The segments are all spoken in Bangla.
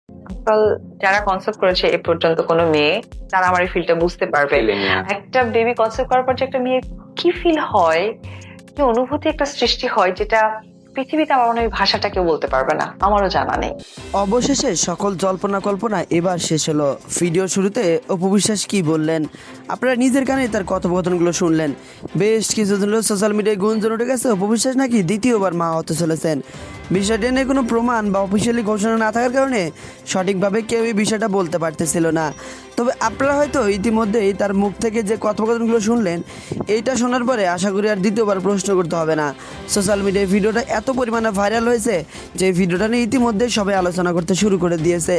আজকাল যারা কনসেপ্ট করেছে এ পর্যন্ত কোনো মেয়ে, তারা আমার এই ফিলটা বুঝতে পারবে। একটা বেবি কনসেপ্ট করার পর যে একটা মেয়ে কি ফিল হয়, কি অনুভূতি একটা সৃষ্টি হয়, যেটা পৃথিবীতে আমার মনে হয় ভাষাটা কেউ বলতে পারবে না, আমারও জানা নেই। অবশেষে সকল জল্পনা কল্পনা এবার শেষ হলো। ভিডিও শুরুতে অপু বিশ্বাস কি বললেন আপনারা নিজের কানে তার কথোপকথনগুলো শুনলেন। বেশ কিছুদিন হলো সোশ্যাল মিডিয়ায় গুঞ্জন উঠে গেছে অপু বিশ্বাস নাকি দ্বিতীয়বার মা হতে চলেছেন। বিষয়টা নিয়ে কোনো প্রমাণ বা অফিসিয়ালি ঘোষণা না থাকার কারণে সঠিকভাবে কেউ এই বিষয়টা বলতে পারতেছিল না। তবে আপনারা হয়তো ইতিমধ্যেই তার মুখ থেকে যে কথোপকথনগুলো শুনলেন, এইটা শোনার পরে আশা করি আর দ্বিতীয়বার প্রশ্ন করতে হবে না। সোশ্যাল মিডিয়ায় ভিডিওটা এত পরিমাণে ভাইরাল হয়েছে যে ভিডিওটা নিয়ে ইতিমধ্যে সবাই আলোচনা করতে শুরু করে দিয়েছে।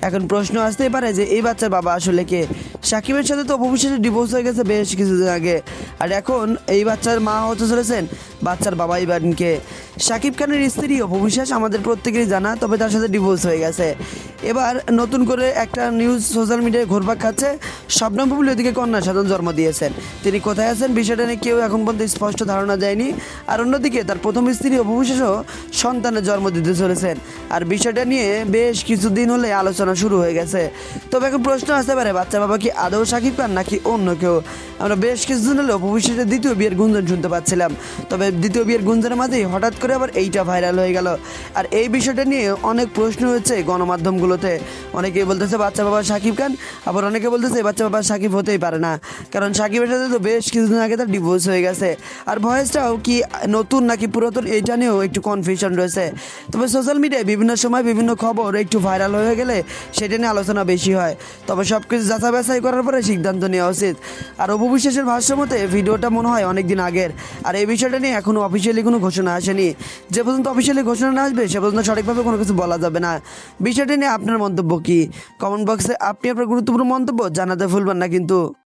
এখন প্রশ্ন আসতেই পারে যে এই বাচ্চার বাবা আসলে কে। সাকিবের সাথে তো অপু বিশ্বাসের ডিভোর্স হয়ে গেছে বেশ কিছুদিন আগে, আর এখন এই বাচ্চার মা হতে চলেছেন বাচ্চার বাবা ইবানকে। সাকিব খানের স্ত্রী অপু বিশ্বাস আমাদের প্রত্যেকেরই জানা, তবে তার সাথে ডিভোর্স হয়ে গেছে। এবার নতুন করে একটা নিউজ সোশ্যাল মিডিয়ায় ঘুরপাক খাচ্ছে, শবনম বুবলী ওদিকে কন্যা সন্তান জন্ম দিয়েছেন। তিনি কোথায় আছেন বিষয়টা নিয়ে কেউ এখন পর্যন্ত স্পষ্ট ধারণা দেয়নি। আর অন্যদিকে তার প্রথম স্ত্রী অপু বিশ্বাসও সন্তানের জন্ম দিতে চলেছেন। আর বিষয়টা নিয়ে বেশ কিছুদিন হলে আলোচনা শুরু হয়ে গেছে। তবে এখন প্রশ্ন আসতে পারে বাচ্চা বাবা কি আদৌ সাকিব খান নাকি অন্য কেউ। আমরা বেশ কিছুদিন হলে অপু বিশ্বাসের দ্বিতীয় বিয়ের গুঞ্জন শুনতে পাচ্ছিলাম, তবে দ্বিতীয় বিয়ের গুঞ্জনের মাঝেই হঠাৎ করে আবার এইটা ভাইরাল হয়ে গেল। আর এই বিষয়টা নিয়ে অনেক প্রশ্ন হচ্ছে গণমাধ্যমগুলোতে। অনেকেই বলতেছে বাচ্চা বাবা সাকিব খান, আবার অনেকে বলতেছে বাচ্চা বাবা সাকিব হতেই পারে না, কারণ সাকিবের সাথে তো বেশ কিছুদিন আগে তার ডিভোর্স হয়ে গেছে। আর ভয়েসটাও কি নতুন নাকি পুরাতন এইটা নিয়েও একটু কনফিউশন রয়েছে। তবে সোশ্যাল মিডিয়ায় বিভিন্ন সময় বিভিন্ন খবর একটু ভাইরাল হয়ে গেলে সেটা নিয়ে আলোচনা বেশি হয়। তবে সব কিছু যাচাই বাছাই করার পরে সিদ্ধান্ত নেওয়া উচিত। আর অপু বিশ্বাসের ভাষ্য মতে ভিডিওটা মনে হয় অনেক দিন আগের, আর এই বিষয়টা নিয়ে এখনও অফিসিয়ালি কোনো ঘোষণা আসেনি। যে পর্যন্ত অফিসিয়ালি ঘোষণা না আসবে সে পর্যন্ত সঠিকভাবে কোনো কিছু বলা যাবে না। বিষয়টা নিয়ে আপনার মন্তব্য কি? কমেন্ট বক্সে আপনি আপনার গুরুত্বপূর্ণ মন্তব্য জানাতে ভুলবেন না কিন্তু।